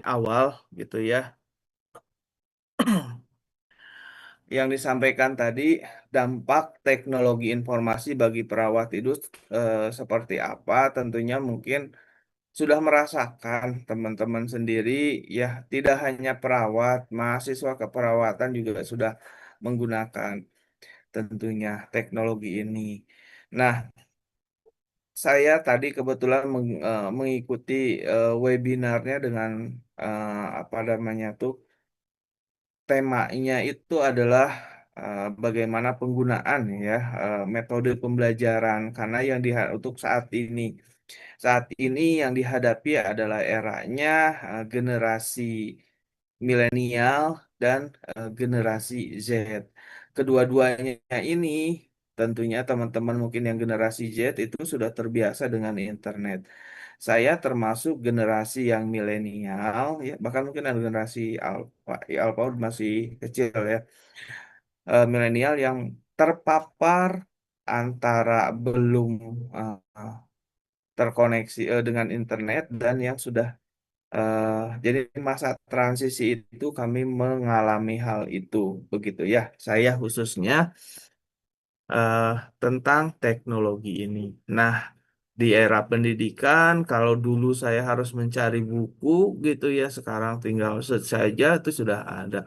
awal gitu ya. Yang disampaikan tadi, dampak teknologi informasi bagi perawat itu seperti apa? Tentunya mungkin sudah merasakan teman-teman sendiri ya, tidak hanya perawat, mahasiswa keperawatan juga sudah menggunakan tentunya teknologi ini. Nah, saya tadi kebetulan mengikuti webinarnya dengan apa namanya tuh, temanya itu adalah bagaimana penggunaan ya metode pembelajaran karena untuk saat ini yang dihadapi adalah eranya generasi milenial dan generasi Z. Kedua-duanya ini tentunya teman-teman mungkin yang generasi Z itu sudah terbiasa dengan internet. Saya termasuk generasi yang milenial, ya bahkan mungkin ada generasi alpha, ya, alpha masih kecil ya, milenial yang terpapar antara belum eh, terkoneksi dengan internet dan yang sudah jadi masa transisi itu kami mengalami hal itu begitu ya. Saya khususnya eh, tentang teknologi ini. Nah, di era pendidikan, kalau dulu saya harus mencari buku gitu ya, sekarang tinggal search saja itu sudah ada.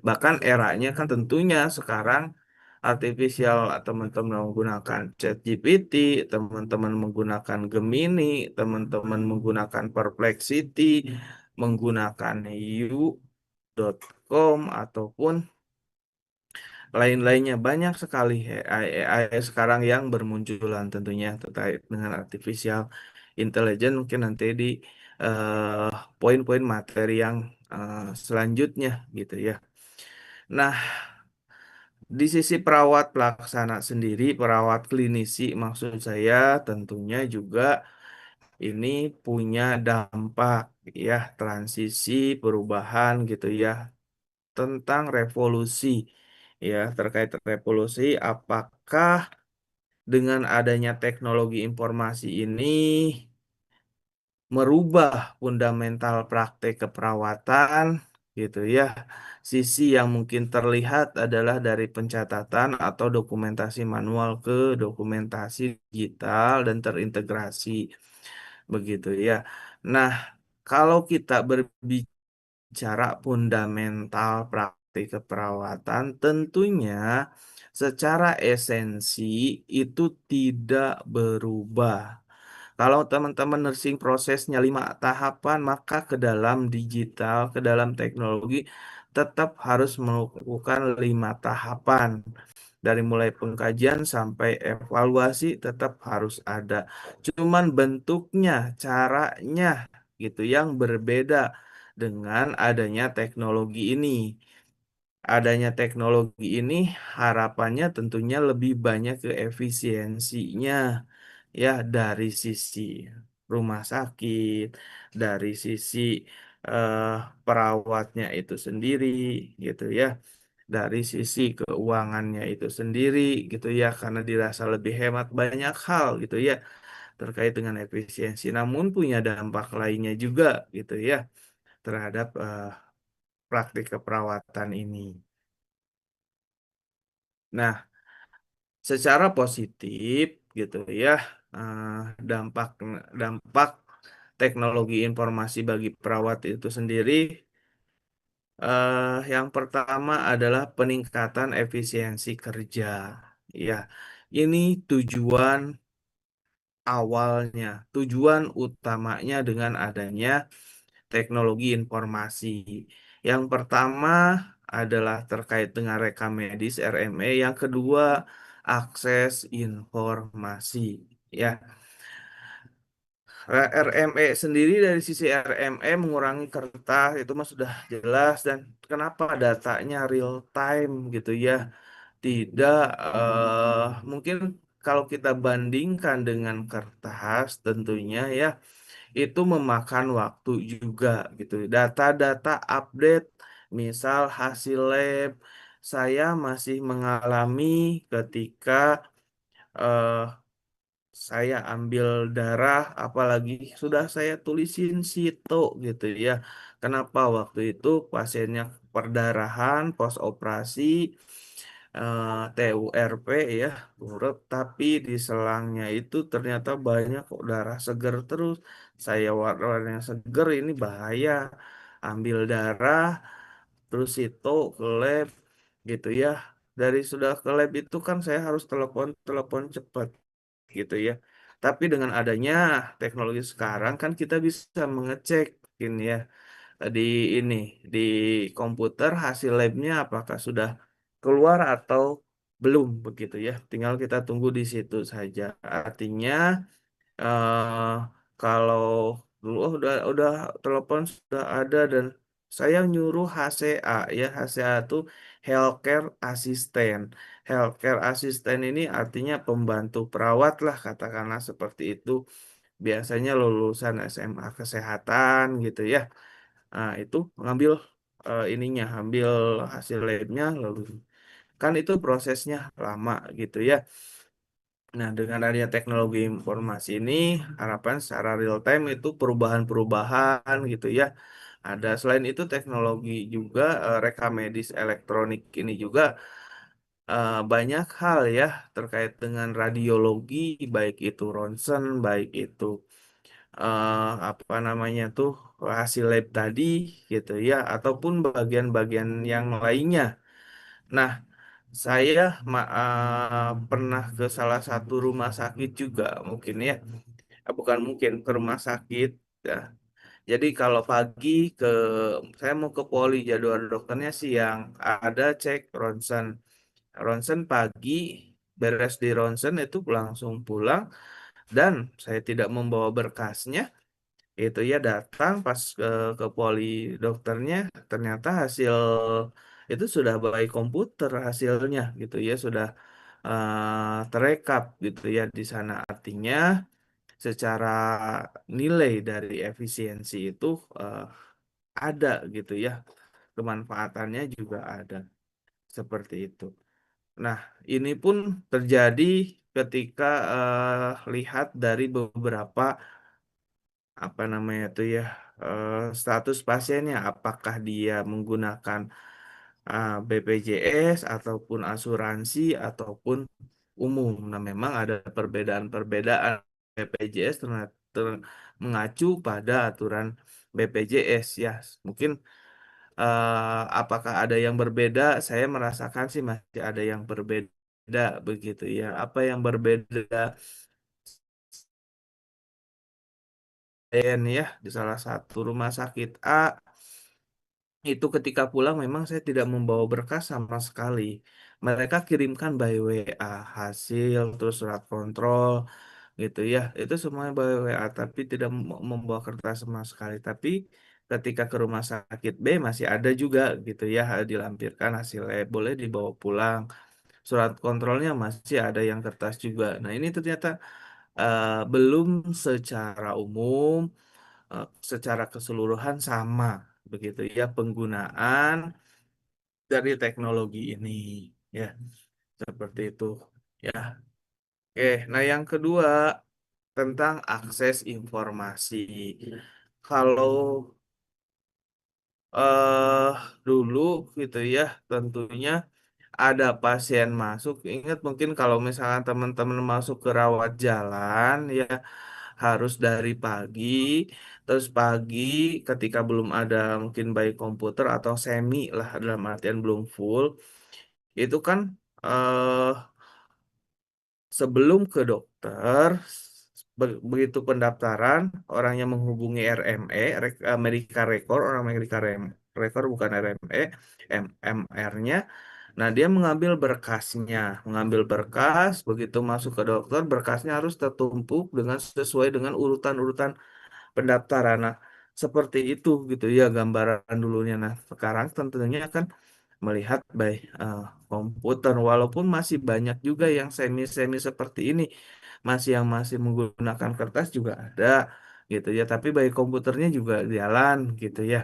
Bahkan eranya kan tentunya sekarang artifisial, teman-teman menggunakan ChatGPT, teman-teman menggunakan Gemini, teman-teman menggunakan Perplexity, menggunakan U.com ataupun lain-lainnya. Banyak sekali AI sekarang yang bermunculan tentunya terkait dengan artificial intelligence. Mungkin nanti di eh, poin-poin materi yang selanjutnya gitu ya. Nah, di sisi perawat pelaksana sendiri, perawat klinisi maksud saya tentunya juga ini punya dampak ya, transisi perubahan gitu ya, tentang revolusi ya, terkait revolusi apakah dengan adanya teknologi informasi ini merubah fundamental praktek keperawatan gitu ya. Sisi yang mungkin terlihat adalah dari pencatatan atau dokumentasi manual ke dokumentasi digital dan terintegrasi begitu ya. Nah, kalau kita berbicara fundamental praktik keperawatan, tentunya secara esensi itu tidak berubah. Kalau teman-teman nursing prosesnya 5 tahapan, maka ke dalam digital, ke dalam teknologi, tetap harus melakukan 5 tahapan. Dari mulai pengkajian sampai evaluasi tetap harus ada. Cuman bentuknya, caranya gitu yang berbeda dengan adanya teknologi ini. Adanya teknologi ini harapannya tentunya lebih banyak ke efisiensinya ya, dari sisi rumah sakit, dari sisi eh, perawatnya itu sendiri gitu ya, dari sisi keuangannya itu sendiri gitu ya, karena dirasa lebih hemat banyak hal gitu ya terkait dengan efisiensi, namun punya dampak lainnya juga gitu ya terhadap praktik keperawatan ini. Nah, secara positif gitu ya, eh, dampak dampak teknologi informasi bagi perawat itu sendiri, yang pertama adalah peningkatan efisiensi kerja. Ya, ini tujuan awalnya, tujuan utamanya dengan adanya teknologi informasi. Yang pertama adalah terkait dengan rekam medis RME, yang kedua akses informasi. Ya, RME sendiri, dari sisi RME mengurangi kertas itu mah sudah jelas, dan kenapa datanya real time gitu ya. Tidak mungkin kalau kita bandingkan dengan kertas tentunya ya itu memakan waktu juga gitu. Data-data update, misal hasil lab, saya masih mengalami ketika eh, saya ambil darah, apalagi sudah saya tulisin sito gitu ya. Kenapa waktu itu pasiennya perdarahan, pos operasi, TURP ya, urep, tapi di selangnya itu ternyata banyak kok darah seger terus. Saya warna yang seger ini bahaya. Ambil darah, terus itu ke lab gitu ya. Dari sudah ke lab itu kan saya harus telepon telepon cepat gitu ya. Tapi dengan adanya teknologi sekarang kan kita bisa mengecek ini ya di ini di komputer hasil labnya apakah sudah keluar atau belum begitu ya. Tinggal kita tunggu di situ saja. Artinya eh kalau dulu udah telepon sudah ada dan saya nyuruh HCA ya HCA itu Healthcare Assistant. Healthcare Assistant ini artinya pembantu perawat lah katakanlah seperti itu. Biasanya lulusan SMA kesehatan gitu ya. Nah, itu ngambil ininya, ambil hasil labnya lalu kan itu prosesnya lama gitu ya. Nah, dengan adanya teknologi informasi ini, harapan secara real time itu perubahan-perubahan gitu ya. Ada selain itu teknologi juga rekam medis elektronik ini juga banyak hal ya terkait dengan radiologi, baik itu ronsen, baik itu apa namanya tuh hasil lab tadi gitu ya, ataupun bagian-bagian yang lainnya. Nah, saya pernah ke salah satu rumah sakit juga mungkin ya. Bukan mungkin ke rumah sakit ya. Jadi kalau pagi ke saya mau ke poli jadwal dokternya siang ada cek ronsen. Ronsen pagi beres di ronsen itu langsung pulang dan saya tidak membawa berkasnya itu ya datang pas ke poli dokternya ternyata hasil itu sudah by komputer hasilnya gitu ya sudah terekap gitu ya di sana artinya secara nilai dari efisiensi itu eh, ada gitu ya kemanfaatannya juga ada seperti itu. Nah, ini pun terjadi ketika lihat dari beberapa apa namanya tuh ya status pasiennya apakah dia menggunakan BPJS ataupun asuransi ataupun umum. Nah, memang ada perbedaan-perbedaan BPJS mengacu pada aturan BPJS ya. Mungkin apakah ada yang berbeda? Saya merasakan sih masih ada yang berbeda begitu ya. Apa yang berbeda ya di salah satu rumah sakit A itu ketika pulang memang saya tidak membawa berkas sama sekali. Mereka kirimkan by WA hasil terus surat kontrol gitu ya. Itu semuanya by WA tapi tidak membawa kertas sama sekali. Tapi ketika ke rumah sakit B masih ada juga gitu ya dilampirkan hasilnya boleh dibawa pulang. Surat kontrolnya masih ada yang kertas juga. Nah, ini ternyata belum secara umum secara keseluruhan sama begitu ya penggunaan dari teknologi ini ya seperti itu ya. Oke, nah yang kedua tentang akses informasi. Kalau eh dulu gitu ya tentunya ada pasien masuk. Ingat mungkin kalau misalkan teman-teman masuk ke rawat jalan ya harus dari pagi. Terus pagi ketika belum ada mungkin baik komputer atau semi lah dalam artian belum full. Itu kan eh sebelum ke dokter, begitu pendaftaran, orang yang menghubungi RME, Medical Record, orang Medical Record bukan RME, MR-nya. Nah, dia mengambil berkasnya, mengambil berkas, begitu masuk ke dokter, berkasnya harus tertumpuk dengan sesuai dengan urutan-urutan pendaftaran. Nah, seperti itu gitu ya gambaran dulunya. Nah, sekarang tentunya kan melihat by komputer walaupun masih banyak juga yang semi-semi seperti ini masih yang masih menggunakan kertas juga ada gitu ya tapi by komputernya juga jalan gitu ya.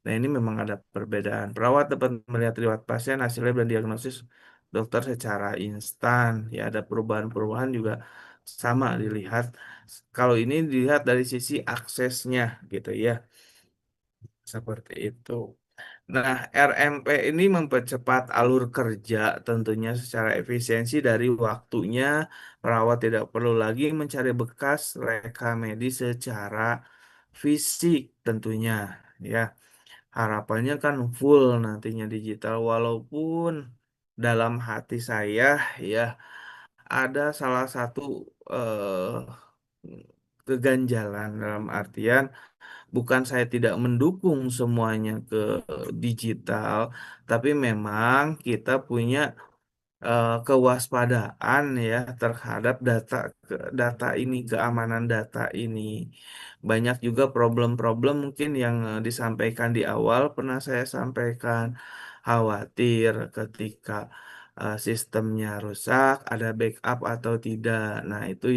Nah, ini memang ada perbedaan. Perawat dapat melihat riwayat pasien, hasil lab dan diagnosis dokter secara instan. Ya, ada perubahan-perubahan juga sama dilihat. Kalau ini dilihat dari sisi aksesnya gitu ya, seperti itu. Nah, RMP ini mempercepat alur kerja tentunya secara efisiensi dari waktunya. Perawat tidak perlu lagi mencari bekas rekam medis secara fisik tentunya. Ya, harapannya kan full nantinya digital. Walaupun dalam hati saya ya ada salah satu keganjalan dalam artian bukan saya tidak mendukung semuanya ke digital, tapi memang kita punya kewaspadaan ya terhadap data ini, keamanan data ini. Banyak juga problem-problem mungkin yang disampaikan di awal pernah saya sampaikan, khawatir ketika sistemnya rusak, ada backup atau tidak. Nah, itu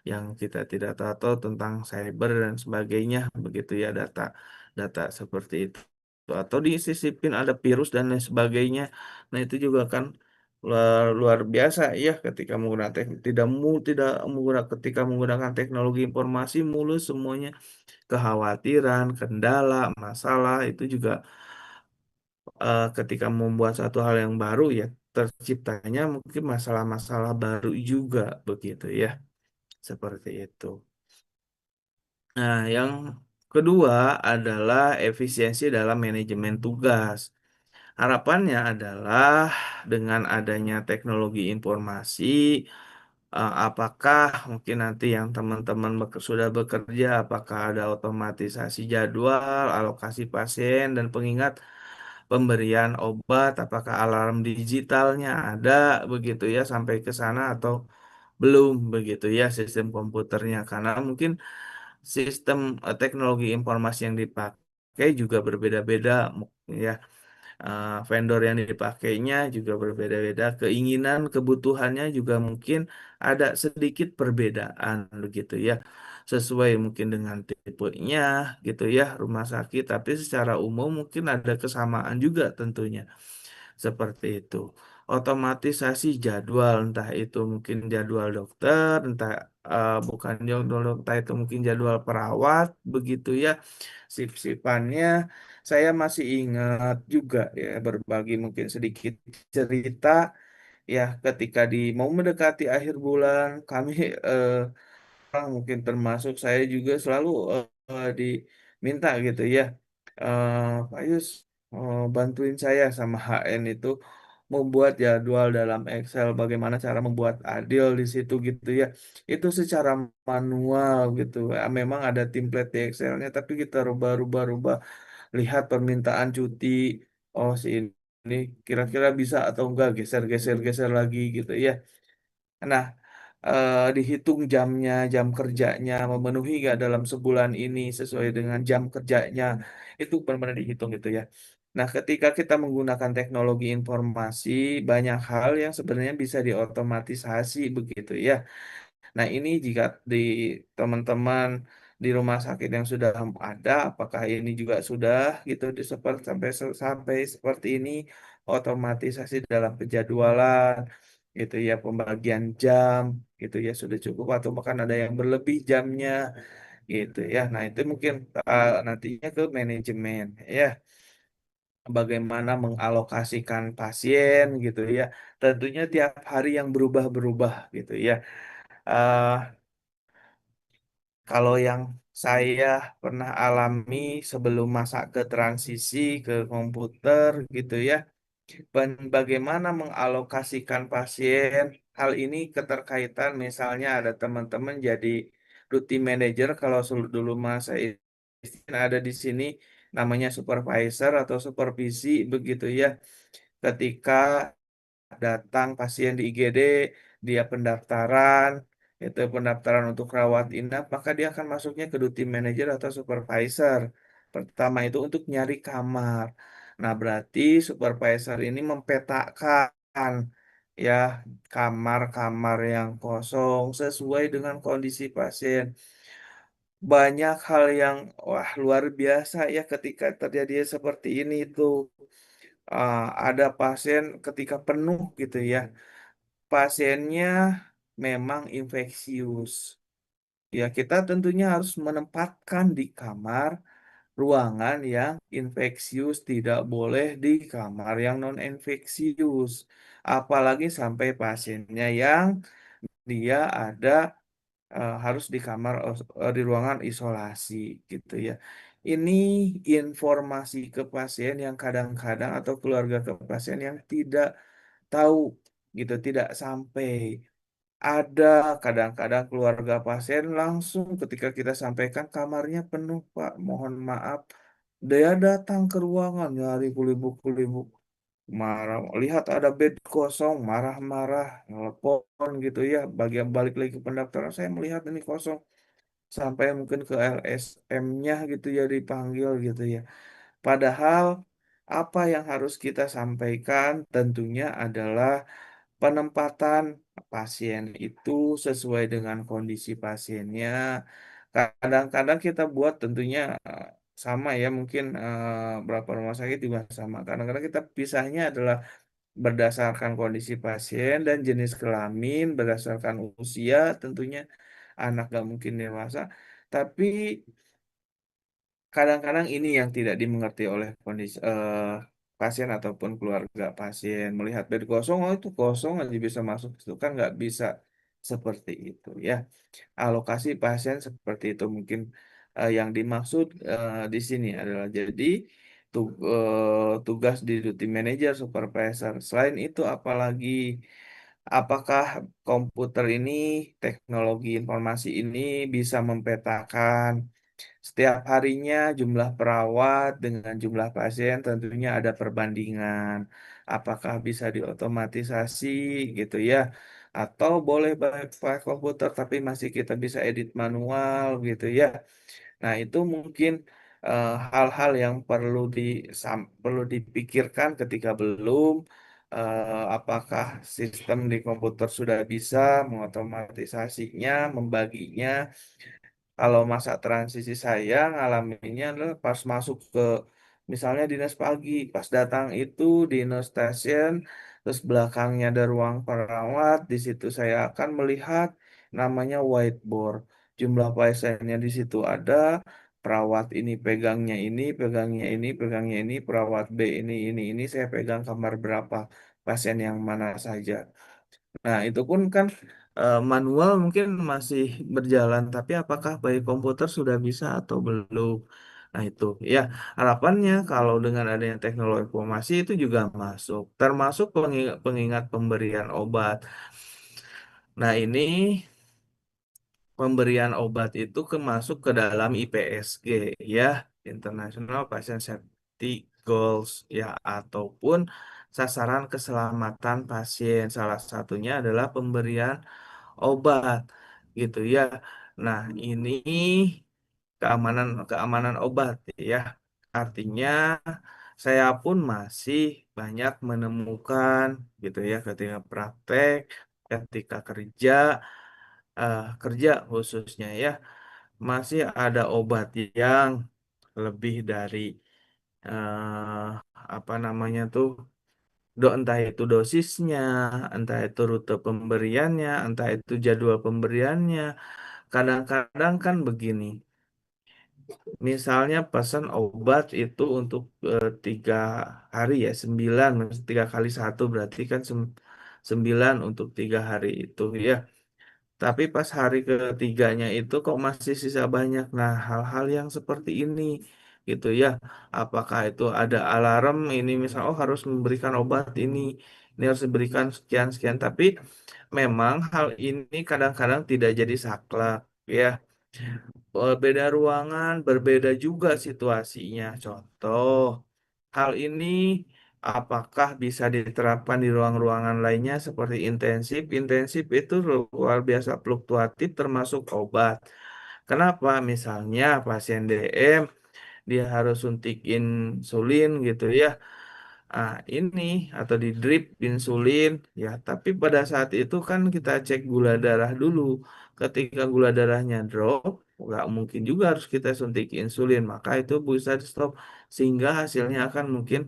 yang kita tidak tahu tentang cyber dan sebagainya, begitu ya, data seperti itu. Atau disisipin ada virus dan lain sebagainya. Nah, itu juga kan luar biasa ya ketika menggunakan tidak menggunakan ketika menggunakan teknologi informasi mulus semuanya, kekhawatiran, kendala, masalah itu juga ketika membuat satu hal yang baru ya terciptanya mungkin masalah-masalah baru juga, begitu ya, seperti itu. Nah, yang kedua adalah efisiensi dalam manajemen tugas. Harapannya adalah dengan adanya teknologi informasi, apakah mungkin nanti yang teman-teman sudah bekerja, apakah ada otomatisasi jadwal, alokasi pasien, dan pengingat pemberian obat, apakah alarm digitalnya ada begitu ya sampai ke sana atau belum begitu ya sistem komputernya, karena mungkin sistem teknologi informasi yang dipakai juga berbeda-beda ya. Vendor yang dipakainya juga berbeda-beda, keinginan, kebutuhannya juga mungkin ada sedikit perbedaan begitu ya, sesuai mungkin dengan tipenya gitu ya rumah sakit, tapi secara umum mungkin ada kesamaan juga tentunya. Seperti itu. Otomatisasi jadwal, entah itu mungkin jadwal dokter, entah bukan jadwal dokter, itu mungkin jadwal perawat, begitu ya. Sip-sipannya, saya masih ingat juga ya berbagi mungkin sedikit cerita ya ketika mau mendekati akhir bulan, kami eh, mungkin termasuk saya juga selalu diminta gitu ya, Pak Yus, bantuin saya sama HN itu membuat jadwal dalam Excel, bagaimana cara membuat adil di situ gitu ya. Itu secara manual gitu. Memang ada template di Excelnya, tapi kita rubah-rubah-rubah, lihat permintaan cuti. Oh, si ini kira-kira bisa atau enggak, geser-geser-geser lagi gitu ya. Nah, dihitung jamnya, jam kerjanya, memenuhi nggak dalam sebulan ini sesuai dengan jam kerjanya, itu benar-benar dihitung gitu ya. Nah, ketika kita menggunakan teknologi informasi, banyak hal yang sebenarnya bisa diotomatisasi begitu ya. Nah, ini jika di teman-teman di rumah sakit yang sudah ada, apakah ini juga sudah gitu di seperti sampai seperti ini, otomatisasi dalam penjadwalan gitu ya, pembagian jam gitu ya sudah cukup atau bahkan ada yang berlebih jamnya gitu ya. Nah, itu mungkin nantinya ke manajemen ya, bagaimana mengalokasikan pasien gitu ya. Tentunya tiap hari yang berubah-berubah gitu ya. Eh, Kalau yang saya pernah alami sebelum masa ke transisi ke komputer gitu ya, bagaimana mengalokasikan pasien. Hal ini keterkaitan misalnya ada teman-teman jadi duty manager, kalau dulu masa ada di sini namanya supervisor atau supervisi begitu ya. Ketika datang pasien di IGD, dia pendaftaran, itu pendaftaran untuk rawat inap, maka dia akan masuknya ke duty manager atau supervisor. Pertama itu untuk nyari kamar. Nah, berarti supervisor ini mempetakan ya kamar-kamar yang kosong sesuai dengan kondisi pasien. Banyak hal yang wah luar biasa ya ketika terjadi seperti ini tuh. Ada pasien ketika penuh gitu ya. Pasiennya memang infeksius. Ya, kita tentunya harus menempatkan di kamar ruangan yang infeksius, tidak boleh di kamar yang non-infeksius. Apalagi sampai pasiennya yang dia ada harus di kamar di ruangan isolasi gitu ya. Ini informasi ke pasien yang kadang-kadang atau keluarga ke pasien yang tidak tahu gitu, tidak sampai. Ada kadang-kadang keluarga pasien langsung ketika kita sampaikan kamarnya penuh Pak, mohon maaf. Dia datang ke ruangan nyari kulibuk-kulibuk, marah, lihat ada bed kosong, marah-marah, telepon gitu ya. Bagian balik lagi ke pendaftaran, saya melihat ini kosong. Sampai mungkin ke LSM-nya gitu ya dipanggil gitu ya. Padahal apa yang harus kita sampaikan tentunya adalah penempatan pasien itu sesuai dengan kondisi pasiennya. Kadang-kadang kita buat tentunya sama ya, mungkin berapa rumah sakit juga sama. Kadang-kadang kita pisahnya adalah berdasarkan kondisi pasien dan jenis kelamin, berdasarkan usia tentunya anak gak mungkin dewasa. Tapi kadang-kadang ini yang tidak dimengerti oleh kondisi pasien ataupun keluarga pasien. Melihat bed kosong, oh itu kosong aja bisa masuk. Itu kan nggak bisa seperti itu ya. Alokasi pasien seperti itu mungkin yang dimaksud di sini adalah jadi tugas di duty manager, supervisor. Selain itu apalagi apakah komputer ini, teknologi informasi ini bisa mempetakan setiap harinya jumlah perawat dengan jumlah pasien tentunya ada perbandingan. Apakah bisa diotomatisasi gitu ya? Atau boleh pakai komputer tapi masih kita bisa edit manual gitu ya. Nah, itu mungkin hal-hal yang perlu dipikirkan ketika belum apakah sistem di komputer sudah bisa mengotomatisasinya, membaginya. Kalau masa transisi saya ngalaminnya adalah pas masuk ke misalnya dinas pagi, pas datang itu di nurse station, terus belakangnya ada ruang perawat, di situ saya akan melihat namanya whiteboard. Jumlah pasiennya di situ ada, perawat ini pegangnya ini, pegangnya ini, pegangnya ini, perawat B ini, saya pegang kamar berapa, pasien yang mana saja. Nah, itu pun kan manual mungkin masih berjalan, tapi apakah by komputer sudah bisa atau belum? Nah, itu ya harapannya kalau dengan adanya teknologi informasi itu juga masuk, termasuk pengingat pemberian obat. Nah, ini pemberian obat itu masuk ke dalam IPSG ya, International Patient Safety Goals ya, ataupun sasaran keselamatan pasien. Salah satunya adalah pemberian obat gitu ya. Nah, ini keamanan keamanan obat ya. Artinya saya pun masih banyak menemukan gitu ya ketika praktek, ketika kerja khususnya ya, masih ada obat yang lebih dari eh, apa namanya tuh entah itu dosisnya, entah itu rute pemberiannya, entah itu jadwal pemberiannya. Kadang-kadang kan begini, misalnya pesan obat itu untuk 3 hari ya, 9, 3 kali 1 berarti kan 9 untuk 3 hari itu ya. Tapi pas hari ketiganya itu kok masih sisa banyak. Nah, hal-hal yang seperti ini gitu ya. Apakah itu ada alarm ini misal oh harus memberikan obat ini harus diberikan sekian sekian. Tapi memang hal ini kadang-kadang tidak jadi saklek ya. Berbeda ruangan, berbeda juga situasinya. Contoh, hal ini apakah bisa diterapkan di ruang-ruangan lainnya seperti intensif? Intensif itu luar biasa fluktuatif termasuk obat. Kenapa? Misalnya pasien DM dia harus suntik insulin gitu ya. Ini atau di drip insulin ya, tapi pada saat itu kan kita cek gula darah dulu. Ketika gula darahnya drop, nggak mungkin juga harus kita suntik insulin, maka itu bisa di stop sehingga hasilnya akan mungkin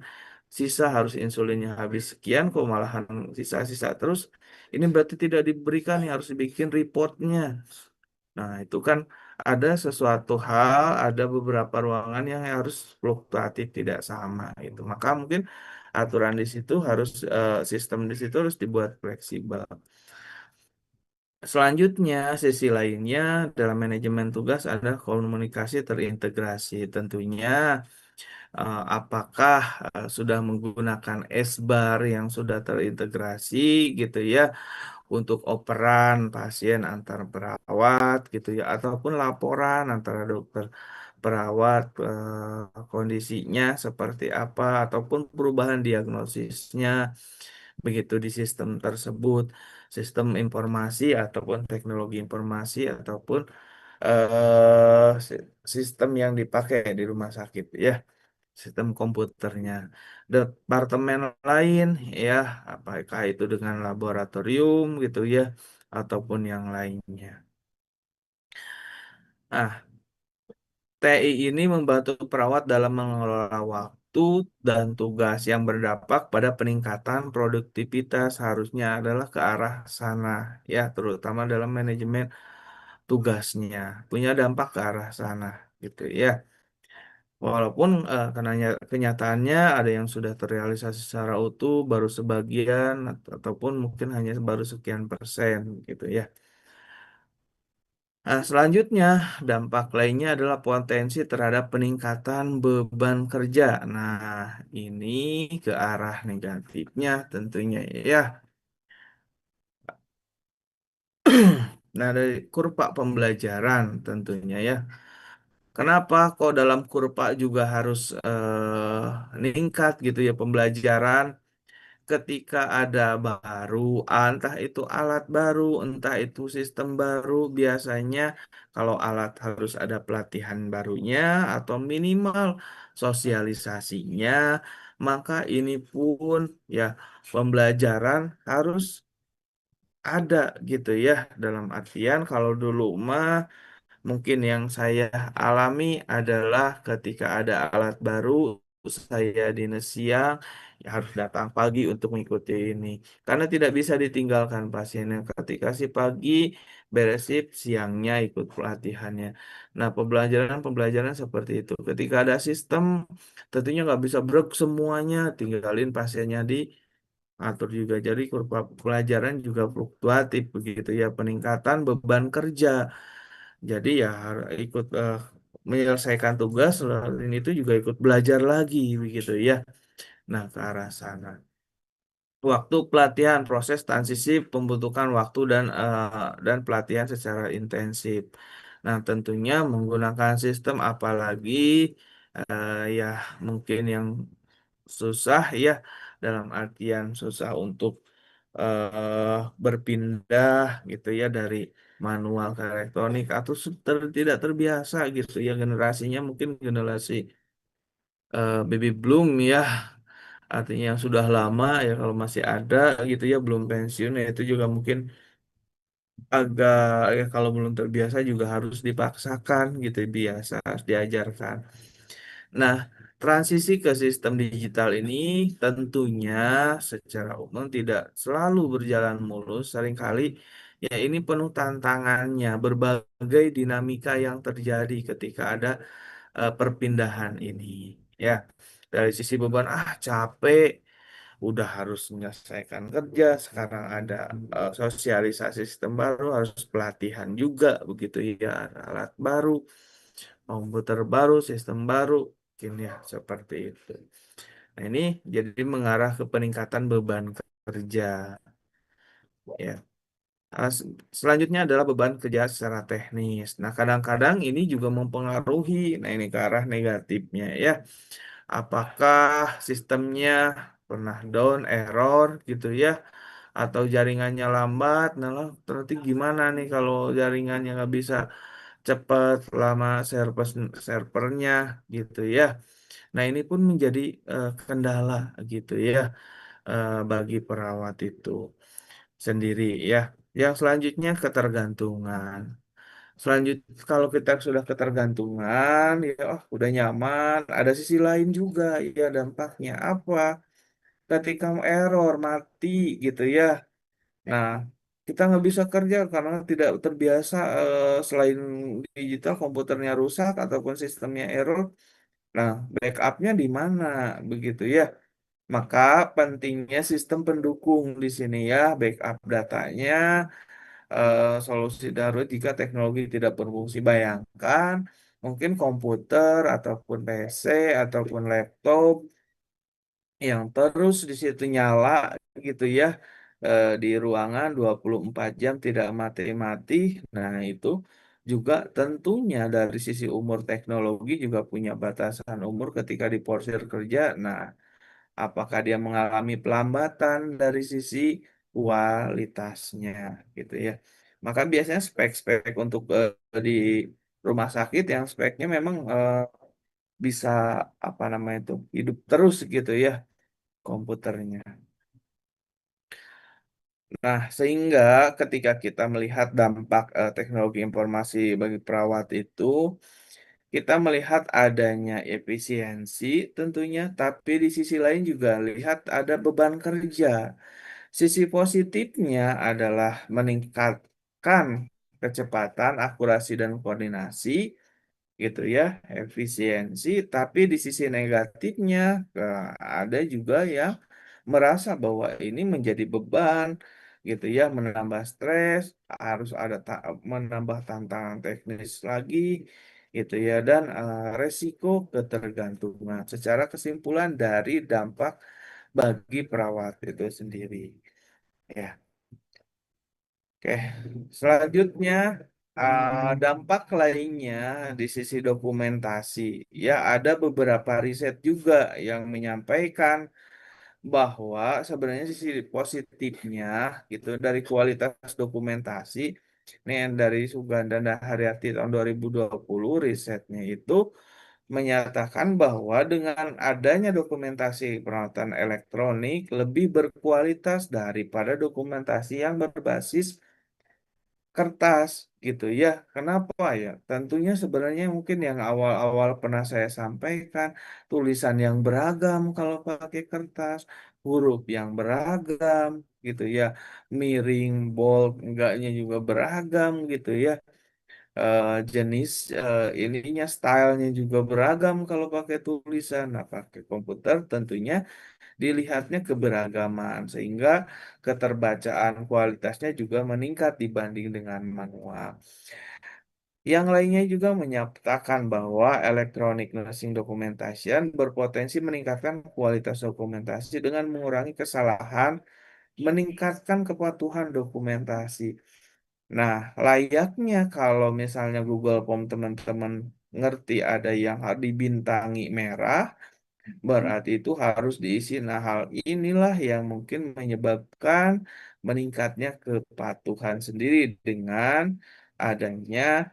sisa harus insulinnya habis sekian kok malahan sisa-sisa terus. Ini berarti tidak diberikan, yang harus dibikin reportnya. Nah, itu kan ada sesuatu hal, ada beberapa ruangan yang harus fluktuatif tidak sama itu. Maka mungkin aturan di situ harus sistem di situ harus dibuat fleksibel. Selanjutnya, sisi lainnya dalam manajemen tugas ada komunikasi terintegrasi. Tentunya apakah sudah menggunakan S-bar yang sudah terintegrasi gitu ya untuk operan pasien antar perawat gitu ya ataupun laporan antara dokter perawat kondisinya seperti apa ataupun perubahan diagnosisnya begitu di sistem tersebut, sistem informasi ataupun teknologi informasi ataupun sistem yang dipakai di rumah sakit ya, sistem komputernya. Departemen lain ya, apakah itu dengan laboratorium gitu ya, ataupun yang lainnya. Nah, TI ini membantu perawat dalam mengelola waktu dan tugas yang berdampak pada peningkatan produktivitas harusnya adalah ke arah sana ya, terutama dalam manajemen tugasnya punya dampak ke arah sana gitu ya. Walaupun kenyataannya ada yang sudah terrealisasi secara utuh, baru sebagian ataupun mungkin hanya baru sekian persen gitu ya. Nah, selanjutnya dampak lainnya adalah potensi terhadap peningkatan beban kerja. Nah, ini ke arah negatifnya tentunya ya. Nah, dari kurva pembelajaran tentunya ya. Kenapa kok dalam kurva juga harus meningkat gitu ya pembelajaran? Ketika ada baru, entah itu alat baru, entah itu sistem baru, biasanya kalau alat harus ada pelatihan barunya atau minimal sosialisasinya, maka ini pun ya pembelajaran harus ada gitu ya. Dalam artian kalau dulu mah mungkin yang saya alami adalah ketika ada alat baru, saya dinas siang, ya harus datang pagi untuk mengikuti ini. Karena tidak bisa ditinggalkan pasiennya. Ketika si pagi beres shift, siangnya ikut pelatihannya. Nah, pembelajaran seperti itu. Ketika ada sistem, tentunya nggak bisa brek semuanya, tinggalin pasiennya di atur juga. Jadi kurva pelajaran juga fluktuatif begitu ya, peningkatan beban kerja. Jadi ya ikut menyelesaikan tugas, lalu itu juga ikut belajar lagi begitu ya. Nah, ke arah sana. Waktu pelatihan, proses transisi membutuhkan waktu dan pelatihan secara intensif. Nah, tentunya menggunakan sistem apalagi ya mungkin yang susah ya dalam artian susah untuk berpindah gitu ya dari manual ke elektronik atau tidak terbiasa gitu ya generasinya mungkin generasi baby boom ya, artinya yang sudah lama ya kalau masih ada gitu ya belum pensiun ya itu juga mungkin agak ya kalau belum terbiasa juga harus dipaksakan gitu biasa harus diajarkan. Nah, transisi ke sistem digital ini tentunya secara umum tidak selalu berjalan mulus. Seringkali ya ini penuh tantangannya, berbagai dinamika yang terjadi ketika ada perpindahan ini. Ya, dari sisi beban, capek, udah harus menyelesaikan kerja, sekarang ada sosialisasi sistem baru, harus pelatihan juga, begitu ya, ada alat baru komputer baru, sistem baru, mungkin ya seperti itu. Nah, ini jadi mengarah ke peningkatan beban kerja. Ya. Selanjutnya adalah beban kerja secara teknis. Nah, kadang-kadang ini juga mempengaruhi, nah ini ke arah negatifnya ya. Apakah sistemnya pernah down, error gitu ya, atau jaringannya lambat? Nah, berarti gimana nih kalau jaringannya nggak bisa cepat, lama servernya gitu ya. Nah, ini pun menjadi kendala gitu ya bagi perawat itu sendiri ya. Yang selanjutnya ketergantungan. Selanjutnya, kalau kita sudah ketergantungan, ya udah nyaman, ada sisi lain juga, ya dampaknya apa? Ketika error, mati gitu ya. Nah, kita nggak bisa kerja karena tidak terbiasa selain digital komputernya rusak ataupun sistemnya error. Nah, backupnya di mana begitu ya? Maka pentingnya sistem pendukung di sini ya, backup datanya, solusi darurat jika teknologi tidak berfungsi. Bayangkan mungkin komputer ataupun PC ataupun laptop yang terus di situ nyala gitu ya, di ruangan 24 jam tidak mati-mati. Nah, itu juga tentunya dari sisi umur teknologi juga punya batasan umur ketika diporsir kerja. Nah, apakah dia mengalami pelambatan dari sisi kualitasnya gitu ya. Maka biasanya spek-spek untuk di rumah sakit yang speknya memang bisa apa namanya itu hidup terus gitu ya komputernya. Nah, sehingga ketika kita melihat dampak teknologi informasi bagi perawat itu, kita melihat adanya efisiensi tentunya, tapi di sisi lain juga lihat ada beban kerja. Sisi positifnya adalah meningkatkan kecepatan, akurasi, dan koordinasi, gitu ya, efisiensi. Tapi di sisi negatifnya, ada juga yang merasa bahwa ini menjadi beban, gitu ya, menambah stres, harus ada menambah tantangan teknis lagi, gitu ya, dan resiko ketergantungan. Secara kesimpulan dari dampak bagi perawat itu sendiri. Ya, oke. Selanjutnya, dampak lainnya di sisi dokumentasi. Ya, ada beberapa riset juga yang menyampaikan bahwa sebenarnya sisi positifnya gitu dari kualitas dokumentasi. Ini yang dari Suganda dan Haryati tahun 2020 risetnya itu menyatakan bahwa dengan adanya dokumentasi peralatan elektronik lebih berkualitas daripada dokumentasi yang berbasis kertas gitu ya. Kenapa ya? Tentunya sebenarnya mungkin yang awal-awal pernah saya sampaikan, tulisan yang beragam kalau pakai kertas, huruf yang beragam gitu ya, miring, bold, enggaknya juga beragam gitu ya. Jenis ininya stylenya juga beragam kalau pakai tulisan. Nah, pakai komputer tentunya dilihatnya keberagaman sehingga keterbacaan kualitasnya juga meningkat dibanding dengan manual. Yang lainnya juga menyatakan bahwa electronic nursing documentation berpotensi meningkatkan kualitas dokumentasi dengan mengurangi kesalahan, meningkatkan kepatuhan dokumentasi. Nah, layaknya kalau misalnya Google Form teman-teman ngerti ada yang dibintangi merah, berarti itu harus diisi. Nah, hal inilah yang mungkin menyebabkan meningkatnya kepatuhan sendiri dengan adanya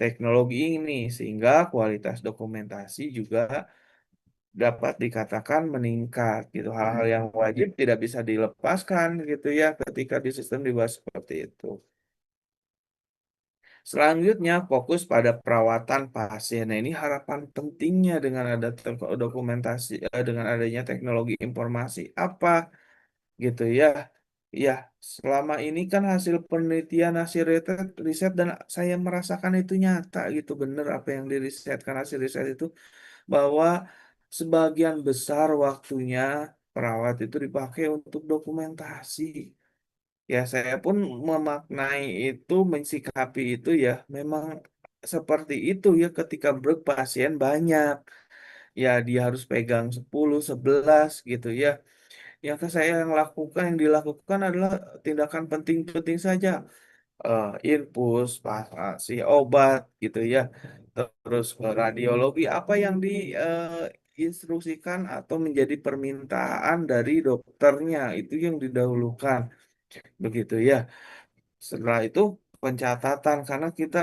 teknologi ini, sehingga kualitas dokumentasi juga dapat dikatakan meningkat gitu. Hal-hal yang wajib tidak bisa dilepaskan gitu ya ketika di sistem dibuat seperti itu. Selanjutnya fokus pada perawatan pasien. Nah, ini harapan pentingnya dengan ada dokumentasi dengan adanya teknologi informasi apa gitu ya. Ya, selama ini kan hasil penelitian, hasil riset, riset dan saya merasakan itu nyata gitu bener apa yang dirisetkan hasil riset itu bahwa sebagian besar waktunya perawat itu dipakai untuk dokumentasi. Ya, saya pun memaknai itu, mensikapi itu ya, memang seperti itu ya ketika pasien banyak. Ya, dia harus pegang 10 11 gitu ya. Yang dilakukan adalah tindakan penting-penting saja. Infus, si obat gitu ya. Terus radiologi, apa yang diinstruksikan atau menjadi permintaan dari dokternya, itu yang didahulukan. Begitu ya. Setelah itu pencatatan karena kita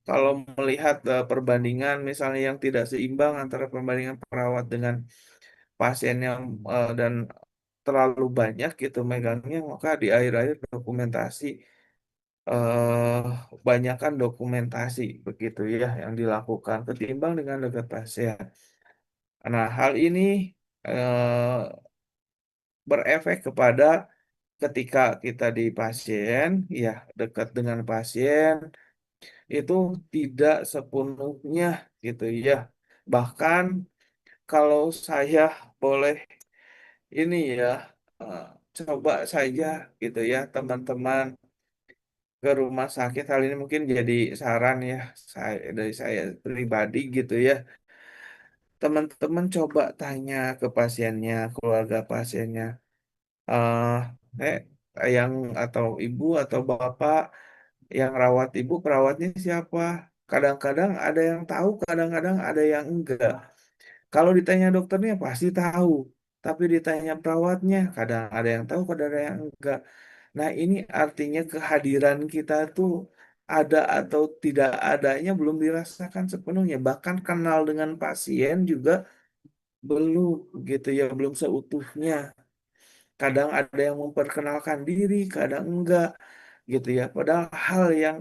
kalau melihat perbandingan misalnya yang tidak seimbang antara perbandingan perawat dengan pasien yang dan terlalu banyak gitu megangnya maka di akhir-akhir dokumentasi eh banyakkan dokumentasi begitu ya yang dilakukan ketimbang dengan dekat pasien. Nah, hal ini berefek kepada ketika kita di pasien, ya dekat dengan pasien itu tidak sepenuhnya gitu ya. Bahkan kalau saya boleh ini ya, eh, coba saja gitu ya teman-teman ke rumah sakit. Hal ini mungkin jadi saran ya dari saya pribadi gitu ya. Teman-teman coba tanya ke pasiennya, keluarga pasiennya, eh eh yang atau ibu atau bapak yang rawat ibu perawatnya siapa? Kadang-kadang ada yang tahu, kadang-kadang ada yang enggak. Kalau ditanya dokternya pasti tahu, tapi ditanya perawatnya kadang ada yang tahu, kadang ada yang enggak. Nah, ini artinya kehadiran kita tuh ada atau tidak adanya belum dirasakan sepenuhnya. Bahkan kenal dengan pasien juga belum gitu ya, belum seutuhnya. Kadang ada yang memperkenalkan diri, kadang enggak gitu ya. Padahal hal yang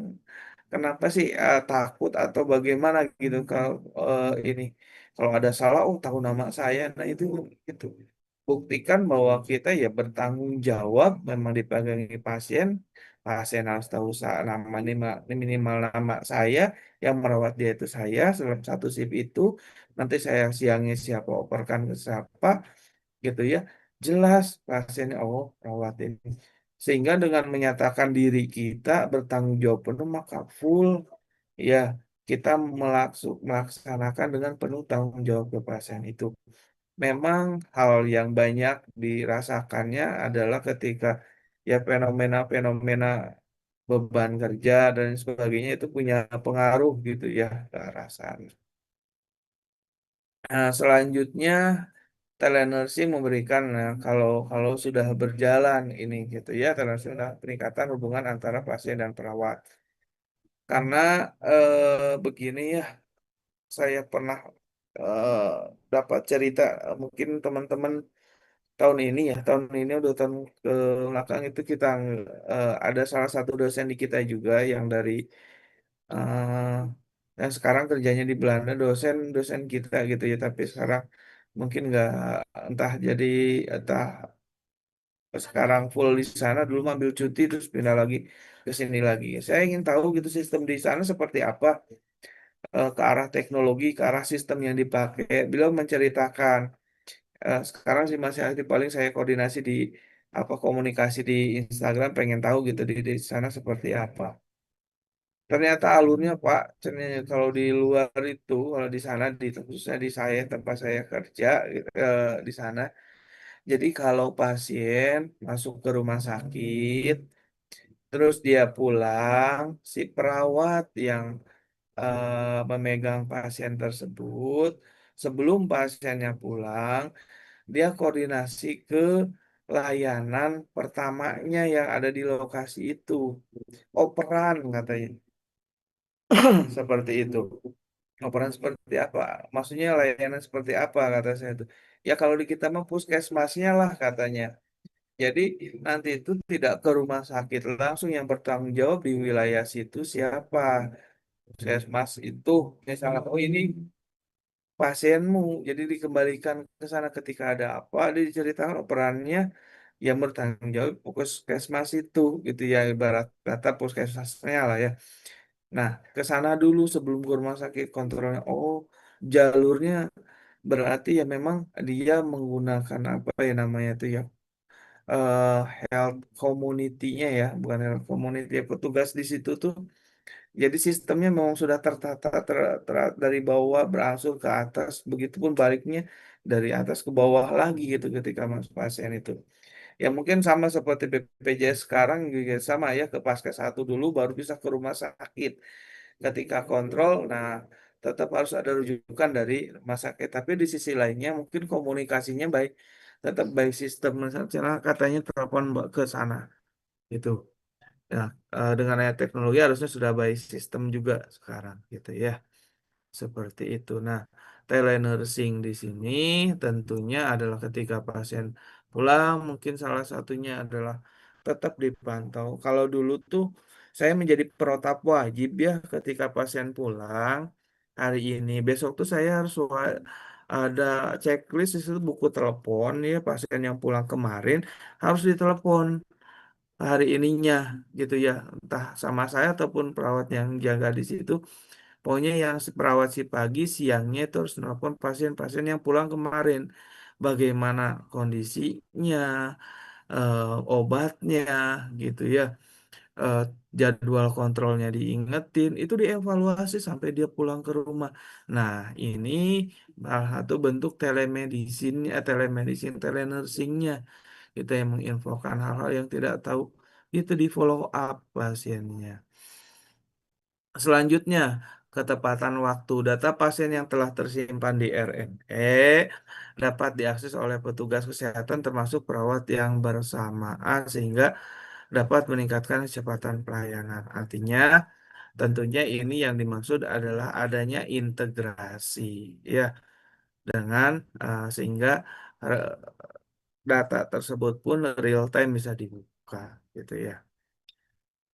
kenapa sih takut atau bagaimana gitu kalau ini kalau ada salah oh tahu nama saya. Nah, itu buktikan bahwa kita ya bertanggung jawab memang dipegangi pasien. Pasien harus tahu nama minimal, minimal nama saya yang merawat dia itu saya dalam satu shift itu. Nanti saya siangnya siapa operkan ke siapa gitu ya. Jelas pasiennya oh perawat ini. Sehingga dengan menyatakan diri kita bertanggung jawab penuh maka full ya kita melaksanakan dengan penuh tanggung jawab ke pasien itu. Memang hal yang banyak dirasakannya adalah ketika ya fenomena-fenomena beban kerja dan sebagainya itu punya pengaruh gitu ya ke arah sana. Nah, selanjutnya telenursing memberikan kalau kalau sudah berjalan ini gitu ya telenursing sudah peningkatan hubungan antara pasien dan perawat. Karena begini ya, saya pernah eh, dapat cerita mungkin teman-teman tahun ini udah tahun ke belakang itu kita ada salah satu dosen di kita juga yang dari eh, yang sekarang kerjanya di Belanda dosen dosen kita gitu ya tapi sekarang mungkin nggak entah jadi entah sekarang full di sana dulu ambil cuti terus pindah lagi ke sini lagi. Saya ingin tahu gitu sistem di sana seperti apa ke arah teknologi, ke arah sistem yang dipakai. Beliau menceritakan sekarang sih masih aktif paling saya koordinasi di apa komunikasi di Instagram pengen tahu gitu di sana seperti apa. Ternyata alurnya Pak, ternyata kalau di luar itu, kalau di sana di khususnya di saya tempat saya kerja gitu, di sana. Jadi kalau pasien masuk ke rumah sakit, terus dia pulang, si perawat yang memegang pasien tersebut, sebelum pasiennya pulang, dia koordinasi ke layanan pertamanya yang ada di lokasi itu. Operan katanya, seperti itu. Operan seperti apa? Maksudnya layanan seperti apa kata saya itu. Ya kalau di kita mah puskesmasnya lah katanya. Jadi nanti itu tidak ke rumah sakit langsung yang bertanggung jawab di wilayah situ siapa. Puskesmas itu misalnya oh ini pasienmu jadi dikembalikan ke sana ketika ada apa dia diceritakan perannya yang bertanggung jawab puskesmas itu gitu ya ibarat kata puskesmasnya lah ya. Nah, ke sana dulu sebelum ke rumah sakit kontrolnya. Oh, jalurnya berarti ya memang dia menggunakan apa ya namanya itu ya eh health community-nya ya, bukan health community ya, petugas di situ tuh. Jadi sistemnya memang sudah tertata dari bawah berangsur ke atas, begitupun baliknya dari atas ke bawah lagi gitu ketika masuk pasien itu. Ya mungkin sama seperti BPJS sekarang juga sama ya ke Paskes satu dulu baru bisa ke rumah sakit ketika kontrol, nah tetap harus ada rujukan dari rumah sakit. Tapi di sisi lainnya mungkin komunikasinya baik, tetap baik sistem misalnya katanya telepon ke sana itu. Nah, dengan adanya teknologi harusnya sudah baik sistem juga sekarang gitu ya. Seperti itu. Nah, telenursing di sini tentunya adalah ketika pasien pulang, mungkin salah satunya adalah tetap dipantau. Kalau dulu tuh saya menjadi protap wajib ya ketika pasien pulang hari ini. Besok tuh saya harus ada checklist di situ buku telepon ya pasien yang pulang kemarin harus ditelepon hari ininya gitu ya. Entah sama saya ataupun perawat yang jaga di situ. Pokoknya yang perawat si pagi, siangnya itu harus telepon pasien-pasien yang pulang kemarin. Bagaimana kondisinya, eh, obatnya gitu ya, eh, jadwal kontrolnya diingetin, itu dievaluasi sampai dia pulang ke rumah. Nah, ini salah satu bentuk telenursingnya. Kita yang menginfokan hal-hal yang tidak tahu, itu di follow up pasiennya. Selanjutnya, ketepatan waktu data pasien yang telah tersimpan di RNE dapat diakses oleh petugas kesehatan termasuk perawat yang bersamaan sehingga dapat meningkatkan kecepatan pelayanan. Artinya, tentunya ini yang dimaksud adalah adanya integrasi ya dengan sehingga eh, data tersebut pun real time bisa dibuka gitu ya.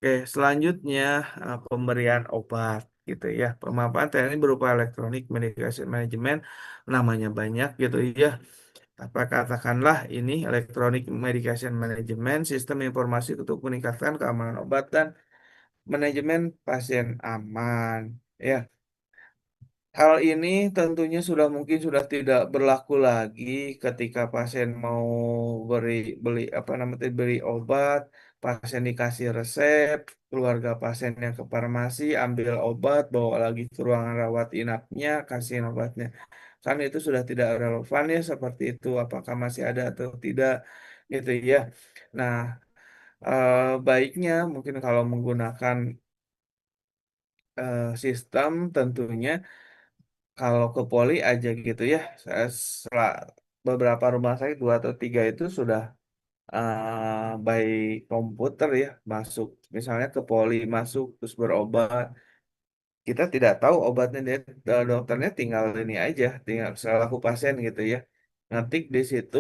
Oke, selanjutnya pemberian obat gitu ya. Pemaparan teknik berupa elektronik medication management namanya banyak gitu ya. Apa katakanlah ini elektronik medication management sistem informasi untuk meningkatkan keamanan obat dan manajemen pasien aman. Ya, hal ini tentunya sudah mungkin sudah tidak berlaku lagi ketika pasien mau beri beli apa namanya beri obat, pasien dikasih resep, keluarga pasien yang ke farmasi ambil obat, bawa lagi ke ruangan rawat inapnya, kasihin obatnya. Kan itu sudah tidak relevan ya seperti itu. Apakah masih ada atau tidak gitu ya. Nah, baiknya mungkin kalau menggunakan sistem tentunya. Kalau ke poli aja gitu ya, setelah beberapa rumah sakit dua atau tiga itu sudah by komputer ya masuk. Misalnya ke poli masuk terus berobat. Kita tidak tahu obatnya dia dokternya tinggal ini aja, tinggal selaku pasien gitu ya. Ngetik di situ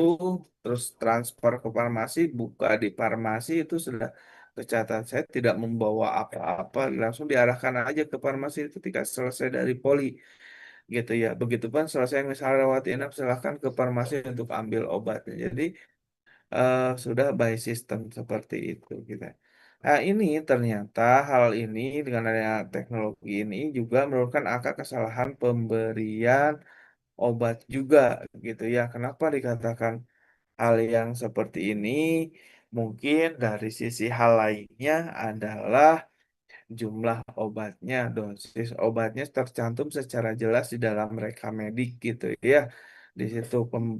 terus transfer ke farmasi, buka di farmasi itu sudah kecatat. Saya tidak membawa apa-apa, langsung diarahkan aja ke farmasi itu ketika selesai dari poli gitu ya. Begitupun selesai misalnya rawat inap silahkan ke farmasi untuk ambil obatnya. Jadi sudah by system seperti itu kita. Nah, ini ternyata hal ini dengan adanya teknologi ini juga menurunkan angka kesalahan pemberian obat juga gitu ya. Kenapa dikatakan hal yang seperti ini? Mungkin dari sisi hal lainnya adalah jumlah obatnya, dosis obatnya tercantum secara jelas di dalam rekamedik gitu ya. Di situ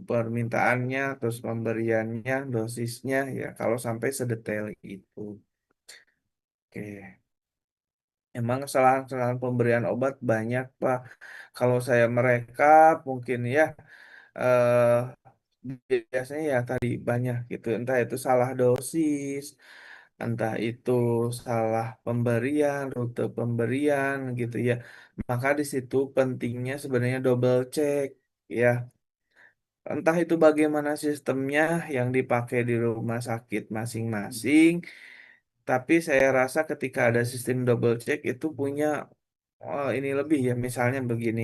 permintaannya, terus pemberiannya, dosisnya ya kalau sampai sedetail itu. Oke. Emang kesalahan-kesalahan pemberian obat banyak, Pak. Kalau saya merekap mungkin ya biasanya ya tadi banyak gitu. Entah itu salah dosis, entah itu salah pemberian, rute pemberian gitu ya. Maka di situ pentingnya sebenarnya double check ya. Entah itu bagaimana sistemnya yang dipakai di rumah sakit masing-masing, tapi saya rasa ketika ada sistem double check itu punya ini lebih ya. Misalnya begini,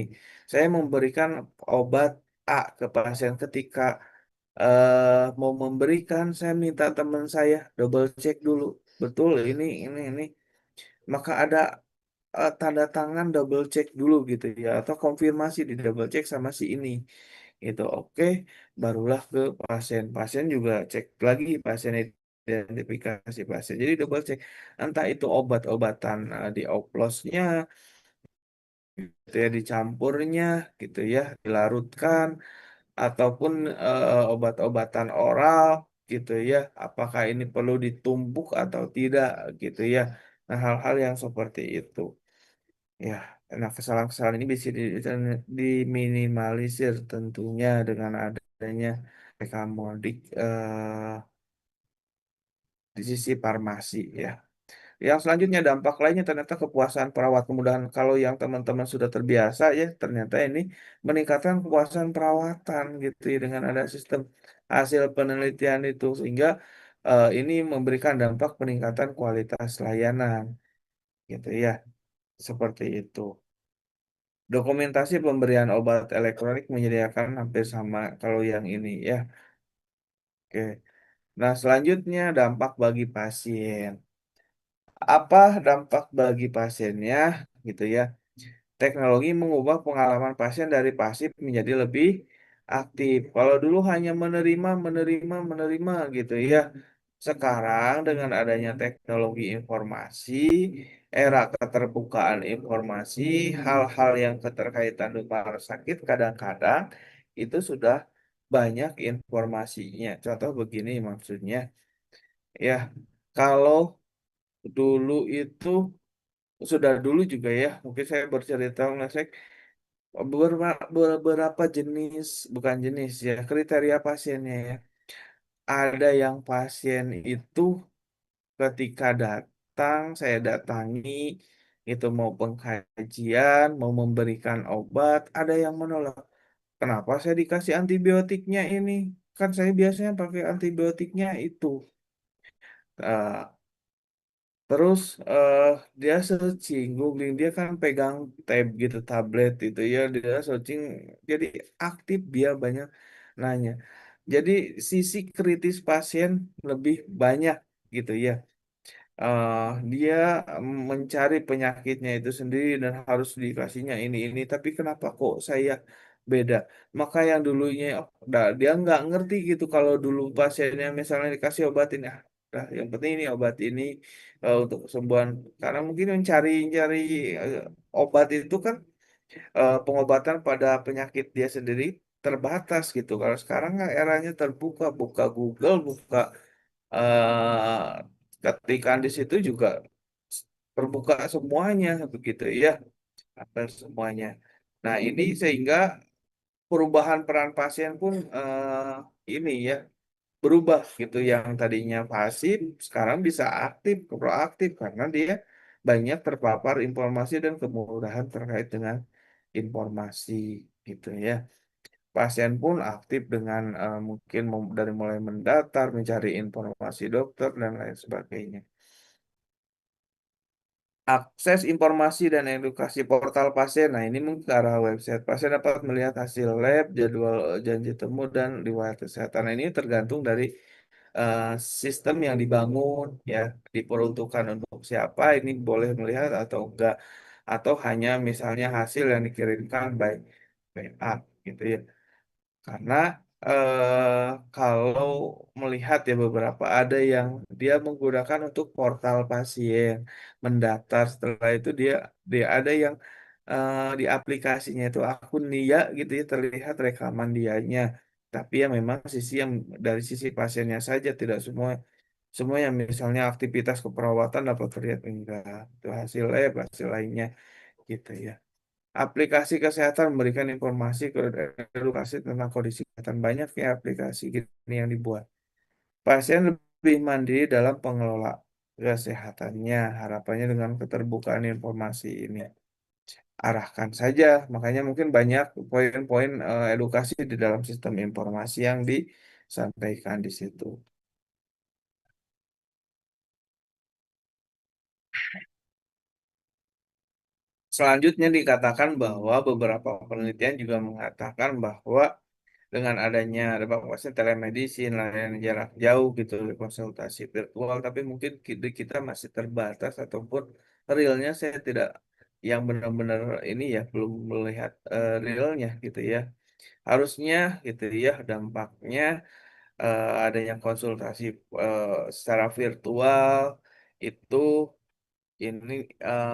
saya memberikan obat A ke pasien ketika mau memberikan, saya minta teman saya double check dulu, betul ini, maka ada tanda tangan double check dulu gitu ya, atau konfirmasi di double check sama si ini, itu oke, barulah ke pasien. Pasien juga cek lagi pasien identifikasi pasien. Jadi double check, entah itu obat-obatan di oplosnya, gitu ya, dicampurnya, gitu ya, dilarutkan ataupun obat-obatan oral gitu ya apakah ini perlu ditumbuk atau tidak gitu ya nah hal-hal yang seperti itu ya nah kesalahan-kesalahan ini bisa diminimalisir tentunya dengan adanya rekamodik di sisi farmasi ya. Yang selanjutnya dampak lainnya ternyata kepuasan perawat. Kemudahan kalau yang teman-teman sudah terbiasa ya ternyata ini meningkatkan kepuasan perawatan gitu ya dengan ada sistem hasil penelitian itu sehingga ini memberikan dampak peningkatan kualitas layanan. gitu ya, seperti itu. Dokumentasi pemberian obat elektronik menyediakan hampir sama kalau yang ini ya. Oke. Nah, selanjutnya dampak bagi pasien. Apa dampak bagi pasiennya gitu ya? Teknologi mengubah pengalaman pasien dari pasif menjadi lebih aktif. Kalau dulu hanya menerima, menerima, menerima gitu ya. Sekarang dengan adanya teknologi informasi, era keterbukaan informasi, hal-hal yang keterkaitan dengan sakit kadang-kadang itu sudah banyak informasinya. Contoh begini maksudnya, ya kalau dulu itu sudah dulu juga ya, mungkin saya bercerita mengenai beberapa jenis, bukan jenis ya, kriteria pasiennya ya. Ada yang pasien itu ketika datang, saya datangi, itu mau pengkajian, mau memberikan obat, ada yang menolak. Kenapa saya dikasih antibiotiknya ini? Kan saya biasanya pakai antibiotiknya itu. Eh, Terus eh dia searching, googling, dia kan pegang tab gitu, tablet itu ya, dia searching, jadi aktif dia banyak nanya. Jadi sisi kritis pasien lebih banyak gitu ya. eh Dia mencari penyakitnya itu sendiri dan harus dikasihnya ini, tapi kenapa kok saya beda? Maka yang dulunya dia nggak ngerti gitu kalau dulu pasiennya misalnya dikasih obat ini, udah yang penting ini obat ini untuk kesembuhan. Karena mungkin mencari eh, obat itu kan pengobatan pada penyakit dia sendiri terbatas gitu. Kalau sekarang kan eranya terbuka, buka Google, buka eh ketikan di situ juga terbuka semuanya begitu ya, hampir semuanya. Nah, ini sehingga perubahan peran pasien pun ini ya berubah gitu, yang tadinya pasif sekarang bisa aktif, proaktif karena dia banyak terpapar informasi dan kemudahan terkait dengan informasi gitu ya. Pasien pun aktif dengan mungkin dari mulai mendaftar, mencari informasi dokter dan lain sebagainya. Akses informasi dan edukasi portal pasien. Nah, ini mungkin ke arah website. Pasien dapat melihat hasil lab, jadwal janji temu, dan riwayat kesehatan. Nah, ini tergantung dari eh, sistem yang dibangun, ya, diperuntukkan untuk siapa, ini boleh melihat atau enggak. Atau hanya misalnya hasil yang dikirimkan by WA, gitu ya. Karena kalau melihat ya beberapa ada yang dia menggunakan untuk portal pasien, mendaftar, setelah itu dia ada yang di aplikasinya itu akun dia gitu ya, terlihat rekaman dianya. Tapi ya memang sisi yang dari sisi pasiennya saja, tidak semua semua yang misalnya aktivitas keperawatan dapat terlihat, enggak. Itu hasil lab, hasil lainnya gitu ya. Aplikasi kesehatan memberikan informasi ke edukasi tentang kondisi kesehatan. Banyak ya aplikasi gini yang dibuat. Pasien lebih mandiri dalam pengelola kesehatannya. Harapannya dengan keterbukaan informasi ini. Arahkan saja. Makanya mungkin banyak poin-poin edukasi di dalam sistem informasi yang disampaikan di situ. Selanjutnya dikatakan bahwa beberapa penelitian juga mengatakan bahwa dengan adanya pasien telemedicine, layanan jarak jauh gitu, konsultasi virtual, tapi mungkin kita masih terbatas ataupun realnya saya tidak yang benar-benar ini ya belum melihat realnya gitu ya. Harusnya gitu ya dampaknya adanya konsultasi secara virtual itu ini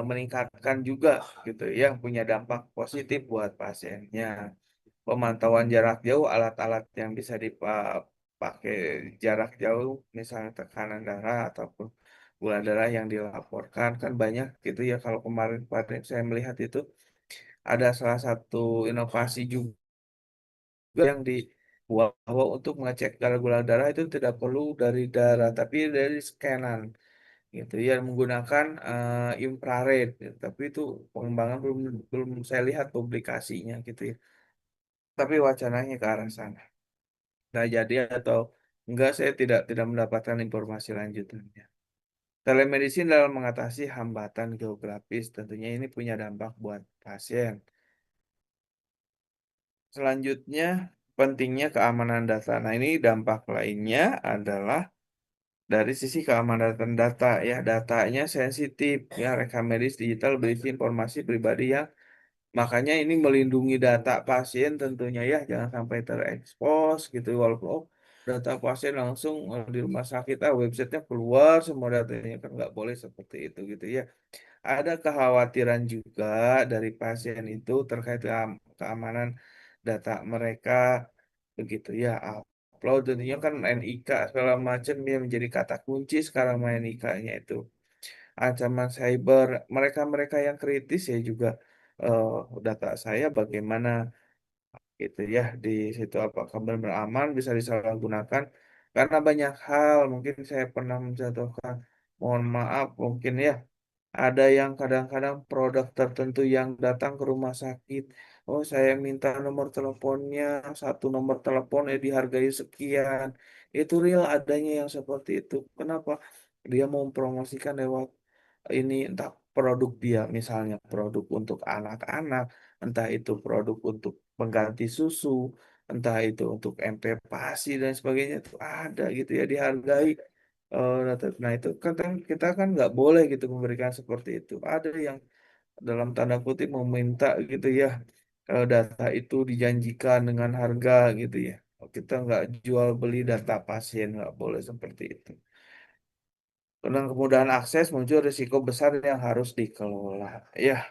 meningkatkan juga gitu ya, punya dampak positif buat pasiennya. Pemantauan jarak jauh, alat-alat yang bisa dipakai jarak jauh, misalnya tekanan darah ataupun gula darah yang dilaporkan kan banyak gitu ya. Kalau kemarin saya melihat itu ada salah satu inovasi juga yang dibuat bahwa untuk mengecek kadar gula darah itu tidak perlu dari darah, tapi dari scanan gitu ya, menggunakan infrared gitu. Tapi itu pengembangan belum belum saya lihat publikasinya gitu ya. Tapi wacananya ke arah sana. Nah, jadi atau enggak saya tidak tidak mendapatkan informasi lanjutannya. Telemedicine dalam mengatasi hambatan geografis, tentunya ini punya dampak buat pasien. Selanjutnya, pentingnya keamanan data. Nah, ini dampak lainnya adalah dari sisi keamanan data ya, datanya sensitif ya, rekam medis digital berisi informasi pribadi yang makanya ini melindungi data pasien tentunya ya, jangan sampai terekspos gitu walaupun data pasien langsung di rumah sakit websitenya keluar semua datanya kan nggak boleh seperti itu gitu ya. Ada kekhawatiran juga dari pasien itu terkait keamanan data mereka begitu ya. Upload tentunya kan NIK segala macam yang menjadi kata kunci sekarang NIK-nya itu. Ancaman cyber mereka-mereka yang kritis ya juga eh, data saya bagaimana gitu ya di situ apakah benar aman bisa disalahgunakan karena banyak hal mungkin saya pernah menjatuhkan mohon maaf mungkin ya ada yang kadang-kadang produk tertentu yang datang ke rumah sakit. Oh, saya minta nomor teleponnya, satu nomor telepon dihargai sekian. Itu real adanya yang seperti itu. Kenapa? Dia mau mempromosikan lewat ini entah produk dia, misalnya produk untuk anak-anak, entah itu produk untuk pengganti susu, entah itu untuk MPPASI dan sebagainya itu ada gitu ya dihargai. Nah itu kita kan nggak boleh gitu memberikan seperti itu. Ada yang dalam tanda kutip meminta gitu ya data itu dijanjikan dengan harga gitu ya. Kita nggak jual beli data pasien nggak boleh seperti itu. Dengan kemudahan akses muncul risiko besar yang harus dikelola. Ya,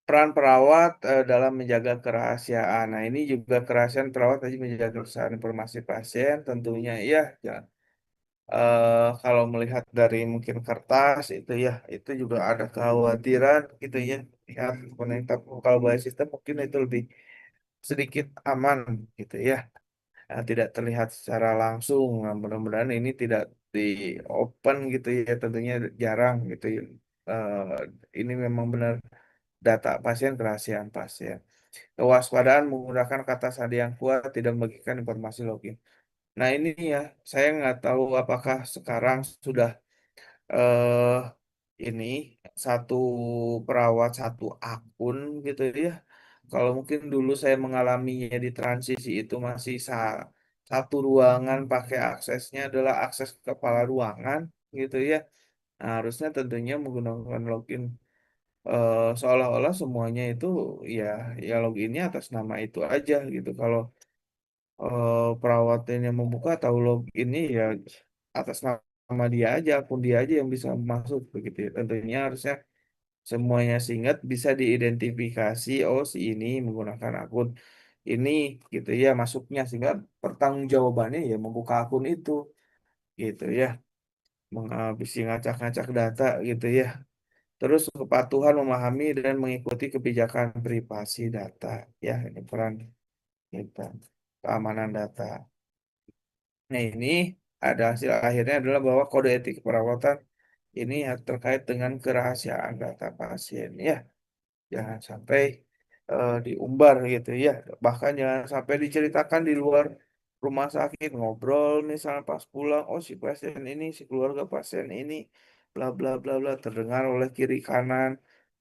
peran perawat dalam menjaga kerahasiaan. Nah ini juga kerahasiaan perawat tadi menjaga kerahasiaan informasi pasien tentunya ya. Jangan kalau melihat dari mungkin kertas itu ya itu juga ada kekhawatiran gitu ya ya kalau by sistem mungkin itu lebih sedikit aman gitu ya. Tidak terlihat secara langsung. Nah, mudah-mudahan ini tidak di open gitu ya tentunya jarang gitu ya. Ini memang benar data pasien kerahasiaan pasien. Kewaspadaan menggunakan kata sandi yang kuat tidak membagikan informasi login. Nah ini ya saya nggak tahu apakah sekarang sudah eh ini satu perawat satu akun gitu ya. Kalau mungkin dulu saya mengalaminya di transisi itu masih satu ruangan pakai aksesnya adalah akses kepala ruangan gitu ya. Nah, harusnya tentunya menggunakan login seolah-olah semuanya itu ya ya loginnya atas nama itu aja gitu. Kalau perawat yang membuka tahu loginnya ya atas nama dia aja, akun dia aja yang bisa masuk begitu ya. Tentunya harusnya semuanya singkat bisa diidentifikasi, oh si ini menggunakan akun ini gitu ya masuknya sehingga pertanggungjawabannya ya membuka akun itu gitu ya, menghabisi ngacak-ngacak data gitu ya. Terus kepatuhan memahami dan mengikuti kebijakan privasi data ya ini peran kita keamanan data. Nah, ini ada hasil akhirnya adalah bahwa kode etik perawatan ini ya terkait dengan kerahasiaan data pasien ya. Jangan sampai diumbar gitu ya. Bahkan jangan sampai diceritakan di luar rumah sakit ngobrol misalnya pas pulang, oh si pasien ini, si keluarga pasien ini, bla bla bla bla terdengar oleh kiri kanan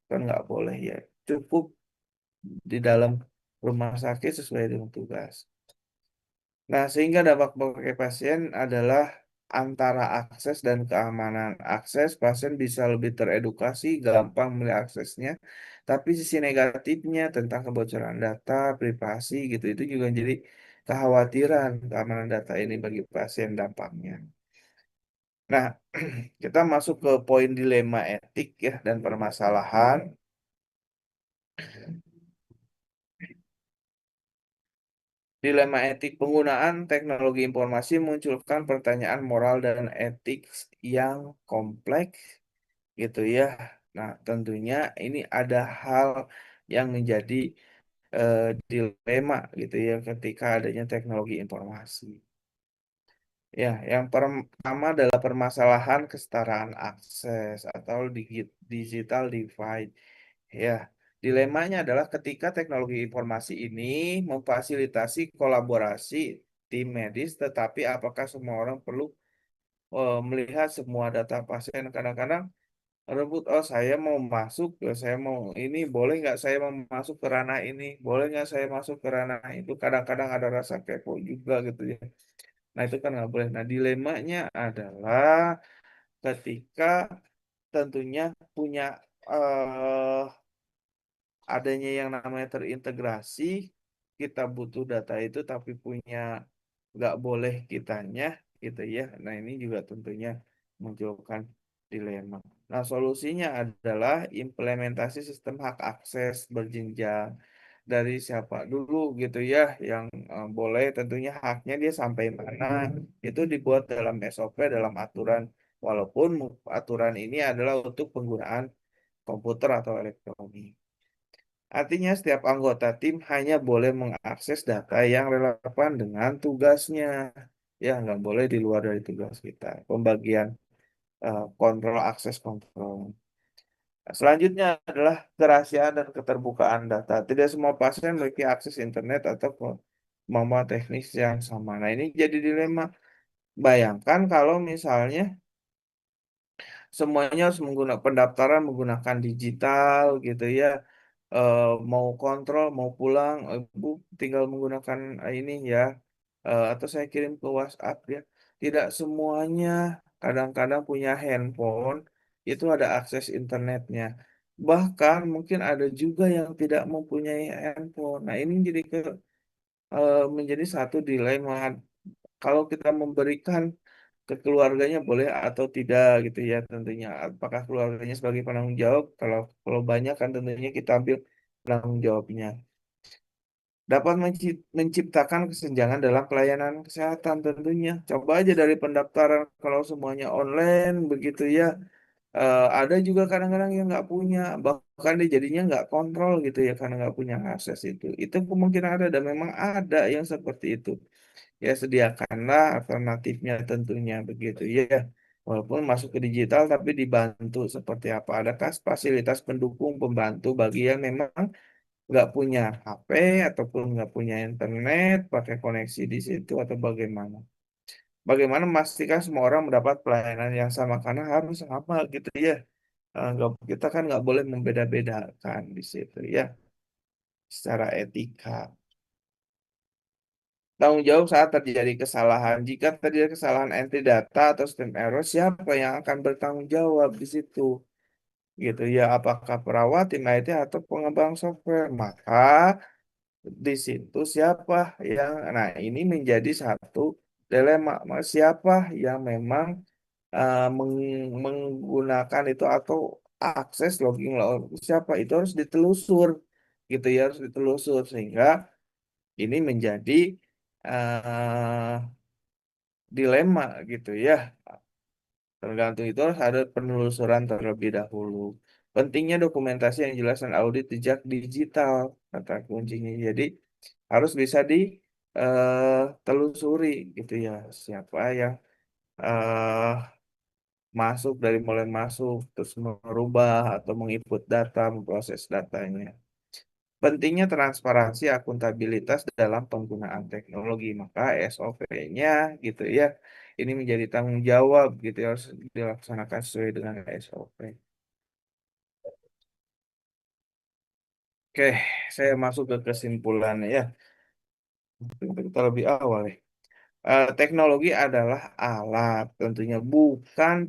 kan nggak boleh ya. Cukup di dalam rumah sakit sesuai dengan tugas. Nah, sehingga dampak bagi pasien adalah antara akses dan keamanan. Akses, pasien bisa lebih teredukasi, gampang melihat aksesnya. Tapi sisi negatifnya tentang kebocoran data, privasi gitu, itu juga jadi kekhawatiran keamanan data ini bagi pasien dampaknya. Nah, kita masuk ke poin dilema etik ya dan permasalahan. Dilema etik penggunaan teknologi informasi munculkan pertanyaan moral dan etik yang kompleks gitu ya. Nah, tentunya ini ada hal yang menjadi eh, dilema gitu ya ketika adanya teknologi informasi. Ya, yang pertama adalah permasalahan kesetaraan akses atau digital divide. Ya, dilemanya adalah ketika teknologi informasi ini memfasilitasi kolaborasi tim medis, tetapi apakah semua orang perlu melihat semua data pasien. Kadang-kadang rebut, oh saya mau masuk, saya mau ini, boleh nggak saya mau masuk ke ranah ini, boleh nggak saya masuk ke ranah itu. Kadang-kadang ada rasa kepo juga gitu ya. Nah itu kan nggak boleh. Nah dilemanya adalah ketika tentunya punya eh, adanya yang namanya terintegrasi, kita butuh data itu tapi punya nggak boleh kitanya gitu ya. Nah ini juga tentunya munculkan dilema. Nah solusinya adalah implementasi sistem hak akses berjenjang dari siapa dulu gitu ya yang boleh, tentunya haknya dia sampai mana itu dibuat dalam SOP, dalam aturan, walaupun aturan ini adalah untuk penggunaan komputer atau elektronik. Artinya setiap anggota tim hanya boleh mengakses data yang relevan dengan tugasnya. Ya, nggak boleh di luar dari tugas kita. Pembagian kontrol, akses kontrol. Nah, selanjutnya adalah kerahasiaan dan keterbukaan data. Tidak semua pasien memiliki akses internet atau kemampuan teknis yang sama. Nah, ini jadi dilema. Bayangkan kalau misalnya semuanya harus menggunakan pendaftaran menggunakan digital gitu ya. Mau kontrol mau pulang, Bu tinggal menggunakan ini ya. Atau saya kirim ke WhatsApp ya. Tidak semuanya kadang-kadang punya handphone itu ada akses internetnya. Bahkan mungkin ada juga yang tidak mempunyai handphone. Nah ini jadi menjadi satu dilema. Kalau kita memberikan ke keluarganya boleh atau tidak gitu ya, tentunya apakah keluarganya sebagai penanggung jawab, kalau banyak kan tentunya kita ambil penanggung jawabnya. Dapat menciptakan kesenjangan dalam pelayanan kesehatan tentunya. Coba aja dari pendaftaran kalau semuanya online begitu ya. Ada juga kadang-kadang yang nggak punya, bahkan dia jadinya nggak kontrol gitu ya karena nggak punya akses itu. Itu kemungkinan ada dan memang ada yang seperti itu. Ya sediakanlah alternatifnya tentunya begitu ya. Walaupun masuk ke digital tapi dibantu seperti apa? Adakah fasilitas pendukung pembantu bagi yang memang nggak punya HP ataupun nggak punya internet, pakai koneksi di situ atau bagaimana? Bagaimana memastikan semua orang mendapat pelayanan yang sama karena harus sama gitu ya. Kita kan nggak boleh membeda-bedakan di situ ya secara etika. Tanggung jawab saat terjadi kesalahan. Jika terjadi kesalahan entry data atau sistem error, siapa yang akan bertanggung jawab di situ? Gitu ya, apakah perawat, tim IT, atau pengembang software? Maka di situ siapa yang, nah ini menjadi satu dilema. Siapa yang memang menggunakan itu atau akses siapa itu harus ditelusur gitu ya, harus ditelusur sehingga ini menjadi eh, dilema gitu ya. Tergantung itu harus ada penelusuran terlebih dahulu. Pentingnya dokumentasi yang jelas dan audit jejak digital kata kuncinya. Jadi harus bisa ditelusuri gitu ya siapa yang eh, masuk dari mulai masuk terus merubah atau menginput data, memproses datanya. Pentingnya transparansi akuntabilitas dalam penggunaan teknologi, maka SOP-nya gitu ya. Ini menjadi tanggung jawab gitu ya, harus dilaksanakan sesuai dengan SOP. Oke, saya masuk ke kesimpulan ya. Kita lebih awal ya. Teknologi adalah alat, tentunya bukan